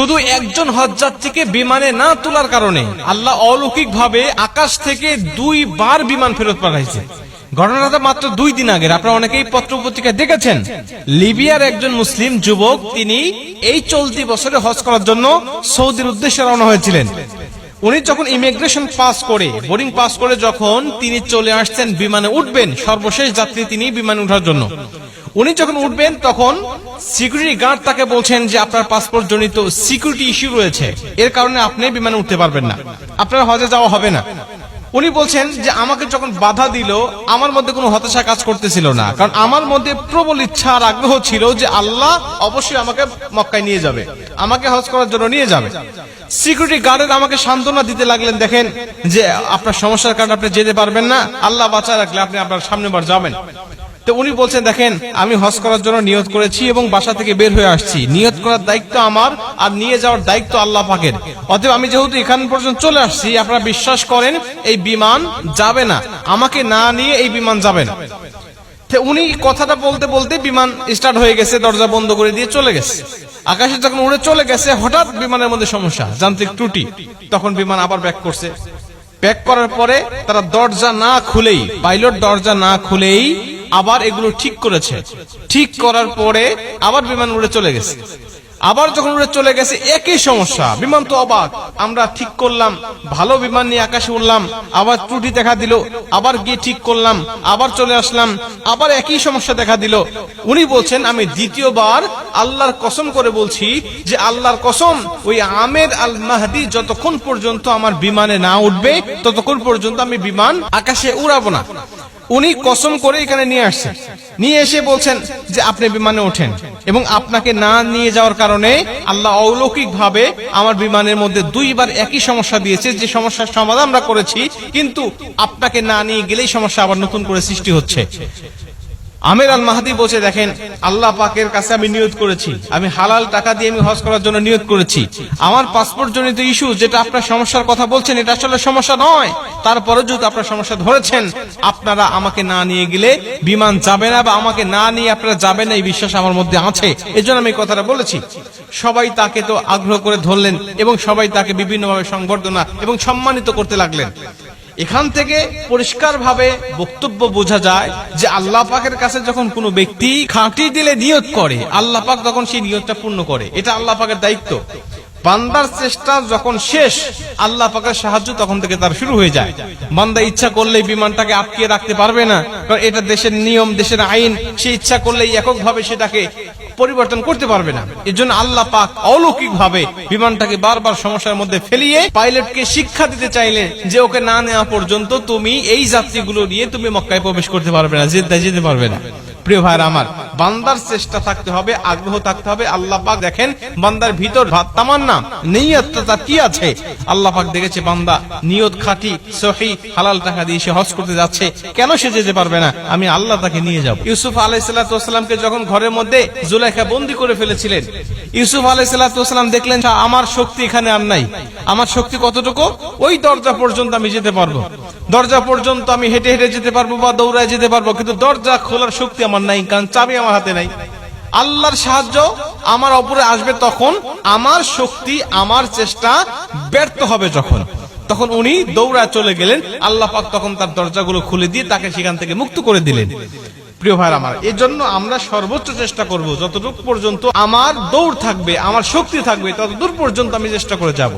শুধু একজন হজযাত্রীকে বিমানে না তোলার কারণে আল্লাহ অলৌকিকভাবে আকাশ থেকে 2 বার বিমান ফেরত পাঠাইছে। ঘটনাটা মাত্র 2 দিন আগের। আপনারা অনেকেই পত্র পত্রিকায় দেখেছেন, লিবিয়ার একজন মুসলিম যুবক তিনি এই চলতি বছরে হজ করার জন্য সৌদির উদ্দেশ্যে রওনা হয়েছিলেন। উনি যখন ইমিগ্রেশন পাস করে, বোর্ডিং পাস করে যখন তিনি চলে আসছেন বিমানে উঠবেন, সর্বশেষ যাত্রী তিনি বিমানে ওঠার জন্য, উনি যখন উঠবেন তখন সিকিউরিটি গার্ড তাকে বলছেন যে আপনার পাসপোর্ট জনিত সিকিউরিটি ইস্যু রয়েছে, এর কারণে আপনি বিমানে উঠতে পারবেন না, আপনার হজে যাওয়া হবে না। উনি বলছেন যে আমাকে যখন বাধা দিল আমার মধ্যে কোনো হতাশা কাজ করতেছিল না, কারণ আমার মধ্যে প্রবল ইচ্ছা আর আগ্রহ ছিল যে আল্লাহ অবশ্যই আমাকে মক্কায় নিয়ে যাবে, আমাকে হজ করার জন্য নিয়ে যাবে। সিকিউরিটি গার্ডের আমাকে সান্ত্বনা দিতে লাগলেন, দেখেন যে আপনার সমস্যার কারণে আপনি যেতে পারবেন না, আল্লাহ বাঁচায় রাখলে আপনি আপনার সামনের বার যাবেন। তো উনি বলছেন দেখেন আমি হজ করার জন্য নিয়ত করেছি এবং বাসা থেকে বের হয়ে আসছি, নিয়ত করার দায়িত্ব আমার আর নিয়ে যাওয়ার দায়িত্ব আল্লাহ পাকের, অতএব আমি যেহেতু এখান পর্যন্ত চলে আসছি, আপনারা বিশ্বাস করেন এই বিমান যাবে না, আমাকে না নিয়ে এই বিমান যাবে না। উনি কথাটা বলতে বলতে বিমান স্টার্ট হয়ে গেছে, দরজা বন্ধ করে দিয়ে চলে গেছে। আকাশে যখন উড়ে চলে গেছে হঠাৎ বিমানের মধ্যে সমস্যা, যান্ত্রিক ত্রুটি, তখন বিমান আবার ব্যাক করছে। ব্যাক করার পরে তারা দরজা না খুলেই, পাইলট দরজা না খুলেই আবার এগুলো ঠিক করেছে। ঠিক করার পরে আবার বিমান উড়ে চলে গেছে। আবার যখন উড়ে চলে গেছে একই সমস্যা, বিমান তো অবাক, আমরা ঠিক করলাম, ভালো বিমান নিয়ে আকাশে উড়লাম, আবার ত্রুটি দেখা দিল, আবার গিয়ে ঠিক করলাম, আবার চলে আসলাম, আবার একই সমস্যা দেখা দিল। উনি বলছেন আমি দ্বিতীয়বার আল্লাহর কসম করে বলছি যে আল্লাহর কসম, ওই আমের আল মাহদি যতক্ষণ পর্যন্ত আমার বিমানে না উঠবে ততক্ষণ পর্যন্ত আমি বিমান আকাশে উড়াবো না। উনি কসম করে এখানে নিয়ে আসছেন, নিয়ে এসে বলছেন যে আপনি বিমানে ওঠেন, এবং আপনাকে না নিয়ে যাওয়ার কারণে আল্লাহ অলৌকিক ভাবে আমার বিমানের মধ্যে 2 বার একই সমস্যা দিয়েছে, যে সমস্যার সমাধান আমরা করেছি, কিন্তু আপনাকে না নিয়ে গেলেই সমস্যা আবার নতুন করে সৃষ্টি হচ্ছে। আমের আল মাহদি বলছে দেখেন আল্লাহ পাকের কাছে আমি নিয়ত করেছি, আমি হালাল টাকা দিয়ে আমি হজ করার জন্য নিয়ত করেছি, আমার পাসপোর্ট জনিত ইস্যু যেটা আপনার সমস্যার কথা বলছেন এটা আসলে সমস্যা নয়, তারপরে যদি আপনার সমস্যা ধরেছেন, আপনারা আমাকে না নিয়ে গেলে বিমান যাবে না, বা আমাকে না নিয়ে আপনারা যাবেন না, এই বিশ্বাস আমার মধ্যে আছে, এজন্য আমি কথাটা বলেছি। সবাই তাকে তো আগ্রহ করে ধরলেন এবং সবাই তাকে বিভিন্নভাবে সংবর্ধনা এবং সম্মানিত করতে লাগলেন। এখান থেকে পরিষ্কার ভাবে বক্তব্য বোঝা যায় যে আল্লাহ পাকের কাছে যখন কোনো ব্যক্তি খাঁটি দিলে নিয়ত করে, আল্লাহ পাক তখন সেই নিয়তটা পূর্ণ করে, এটা আল্লাহ পাকের দায়িত্ব। বান্দার চেষ্টা যখন শেষ, আল্লাহ পাকের সাহায্য তখন থেকে তার শুরু হয়ে যায়। বান্দা ইচ্ছা করলেই বিমানটাকে আটকে রাখতে পারবে না, কারণ এটা দেশের নিয়ম, দেশের আইন, সে ইচ্ছা করলেই এককভাবে সেটাকে পরিবর্তন করতে পারবে না। এর জন্য আল্লাহ পাক অলৌকিক ভাবে বিমানটাকে বারবার সমস্যার মধ্যে ফেলিয়ে পাইলটকে শিক্ষা দিতে চাইলেন যে ওকে না নেওয়া পর্যন্ত তুমি এই যাত্রীগুলো নিয়ে তুমি মক্কায় প্রবেশ করতে পারবে না, যেতে পারবে না। প্রিয় ভাইরা আমার, বান্দার চেষ্টা থাকতে হবে, আগ্রহ থাকতে হবে। আল্লাহ পাক দেখেন বান্দার ভিতর তামান্না নিয়তটা কি আছে, আল্লাহ পাক দেখেছে বান্দা নিয়ত খাঁটি সহি হালাল টাকা দিয়ে সে হজ করতে যাচ্ছে, কেন সে যেতে পারবে না, আমি আল্লাহ তাকে নিয়ে যাব। ইউসুফ আলাইহিস সালাতু ওয়াস সালামকে যখন ঘরের মধ্যে জুলাইখা বন্দী করে ফেলেছিলেন, ইউসুফ আলাইহিস সালাতু ওয়াস সালাম দেখলেন আমার শক্তি এখানে আর নাই, আমার শক্তি কতটুকু, ওই দরজা পর্যন্ত আমি যেতে পারবো, দরজা পর্যন্ত আমি হেঁটে হেঁটে যেতে পারবো বা দৌড়ায় যেতে পারবো, কিন্তু দরজা খোলার শক্তি আমার নাই, কারণ চাবি আমার হাতে নাই। আল্লাহর সাহায্য আমার উপরে আসবে তখন, আমার শক্তি আমার চেষ্টা ব্যর্থ হবে যখন, তখন উনি দৌড়া চলে গেলেন। আল্লাহ পাক তখন তার দরজাগুলো খুলে দিয়ে তাকে সেখান থেকে মুক্ত করে দিলেন। প্রিয় ভাই আমার, এই জন্য আমরা সর্বোচ্চ চেষ্টা করব, যতটুকু পর্যন্ত আমার দৌড় থাকবে, আমার শক্তি থাকবে, ততদূর পর্যন্ত আমি চেষ্টা করে যাব।